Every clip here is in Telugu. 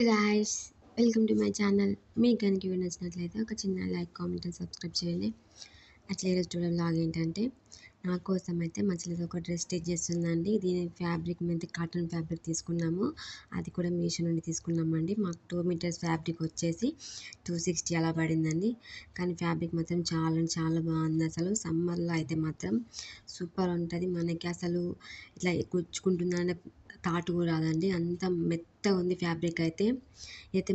Guys, welcome to my channel. మీకు కనుక ఇవి నచ్చినట్లయితే ఒక చిన్న లైక్, కామెంట్ అండ్ సబ్స్క్రైబ్ చేయండి. అట్లా ఈరోజు చూడడం లాగ్ ఏంటంటే నా కోసం అయితే మా చెల్లిది ఒక డ్రెస్ స్టిచ్ చేస్తుందండి. దీని ఫ్యాబ్రిక్ మీద కాటన్ ఫ్యాబ్రిక్ తీసుకున్నాము. అది కూడా మీషో నుండి తీసుకున్నామండి. మాకు 2 మీటర్స్ ఫ్యాబ్రిక్ వచ్చేసి 260 అలా పడిందండి. కానీ ఫ్యాబ్రిక్ మాత్రం చాలా బాగుంది. అసలు సమ్మర్లో అయితే మాత్రం సూపర్ ఉంటుంది. మనకి అసలు ఇట్లా గుచ్చుకుంటుందనే థాట్ కూడా రాదండి. అంత మెత్తగా ఉంది ఫ్యాబ్రిక్ అయితే.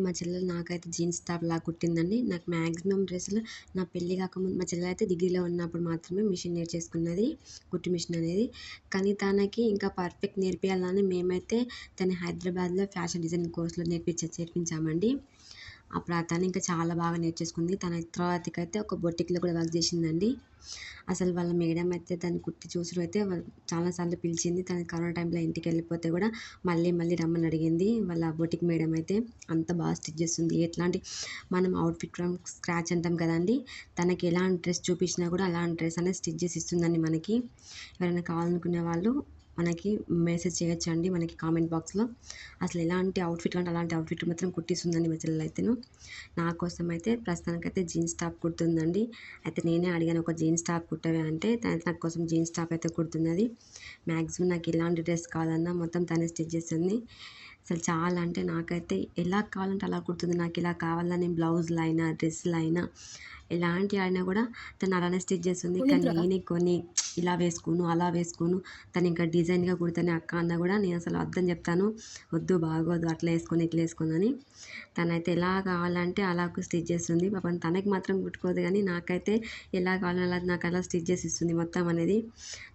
మా చెల్లెలు నాకైతే జీన్స్ టాప్ లాగా కుట్టిందండి. నాకు మ్యాక్సిమం డ్రెస్సులు నా పెళ్ళి కాకముందు మా చెల్లెలు అయితే డిగ్రీలో ఉన్నప్పుడు మాత్రమే మిషన్ నేర్చేసుకున్నది, కుట్టు మిషన్ అనేది. కానీ తనకి ఇంకా పర్ఫెక్ట్ నేర్పియాలని మేమైతే తన హైదరాబాద్లో ఫ్యాషన్ డిజైనింగ్ కోర్సులో చేర్పించామండి. అప్పుడు తను ఇంకా చాలా బాగా నేర్చేసుకుంది. తన తర్వాతకైతే ఒక బొటిక్లో కూడా వర్క్ చేసిందండి. అసలు వాళ్ళ మేడం అయితే దాన్ని కుట్టి చూసుడు అయితే చాలాసార్లు పిలిచింది. తన కరోనా టైంలో ఇంటికి వెళ్ళిపోతే కూడా మళ్ళీ రమ్మని అడిగింది. వాళ్ళ బొటిక్ మేడం అయితే అంత బాగా స్టిచ్ చేస్తుంది. ఎట్లాంటి మనం అవుట్ఫిట్ ఫ్రమ్ స్క్రాచ్ అంటాం కదండి, తనకి ఎలాంటి డ్రెస్ చూపించినా కూడా అలాంటి డ్రెస్ అనేది స్టిచ్ చేసి ఇస్తుందండి మనకి. ఎవరైనా కావాలనుకునే వాళ్ళు మనకి మెసేజ్ చేయొచ్చండి మనకి కామెంట్ బాక్స్లో. అసలు ఎలాంటి అవుట్ఫిట్ అంటే అలాంటి అవుట్ఫిట్ మాత్రం కుట్టిస్తుందండి మా చెల్లెలు అయితేను. నా కోసం అయితే ప్రస్తుతానికైతే జీన్స్ టాప్ కుడుతుందండి. అయితే నేనే అడిగాను, ఒక జీన్స్ టాప్ కుట్టవే అంటే నా కోసం జీన్స్ టాప్ అయితే కుడుతున్నది. మ్యాక్సిమం నాకు ఎలాంటి డ్రెస్ కాదన్నా మొత్తం తనే స్టిచ్ చేస్తుంది. అసలు చాలా అంటే నాకైతే ఎలా కావాలంటే అలా కుడుతుంది. నాకు ఇలా కావాలని బ్లౌజులు అయినా డ్రెస్సులు అయినా ఎలాంటి అయినా కూడా తను అలానే స్టిచ్ చేస్తుంది. కానీ నేనే కొన్ని ఇలా వేసుకోను అలా వేసుకోను, తను ఇంకా డిజైన్గా కుడితేనే అక్క అన్నా కూడా నేను అసలు అర్థం చెప్తాను, వద్దు బాగోదు అట్లా వేసుకొని ఇట్లా వేసుకుందని. తనైతే ఎలా కావాలంటే అలా స్టిచ్ చేస్తుంది. పాపం తనకి మాత్రం కుట్టుకోదు, కానీ నాకైతే ఎలా కావాలో అలా నాకు అలా స్టిచ్ చేసి ఇస్తుంది మొత్తం అనేది.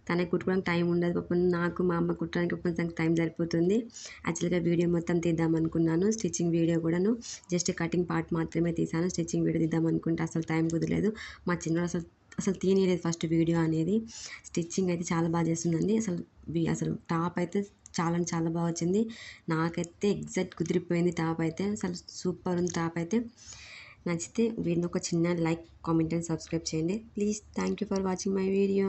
తనకి కుట్టుకోవడానికి టైం ఉండదు పాపం. నాకు మా అమ్మ కుట్టడానికి కొంచెం టైం సరిపోతుంది. యాక్చువల్గా వీడియో మొత్తం తీద్దాం అనుకున్నాను, స్టిచ్చింగ్ వీడియో కూడాను. జస్ట్ కటింగ్ పార్ట్ మాత్రమే తీసాను. స్టిచ్చింగ్ వీడియో తీద్దాం అనుకుంటే అసలు టైం కుదరలేదు. మా చిన్నోడు అసలు తీయలేదు ఫస్ట్ వీడియో అనేది. స్టిచ్చింగ్ అయితే చాలా బాగా చేస్తుందండి. అసలు టాప్ అయితే చాలా బాగా వచ్చింది. నాకైతే ఎగ్జాక్ట్ కుదిరిపోయింది టాప్ అయితే. అసలు సూపర్ ఉంది టాప్ అయితే. నచ్చితే వీడిని ఒక చిన్న లైక్, కామెంట్ అండ్ సబ్స్క్రైబ్ చేయండి please. Thank you for watching my video.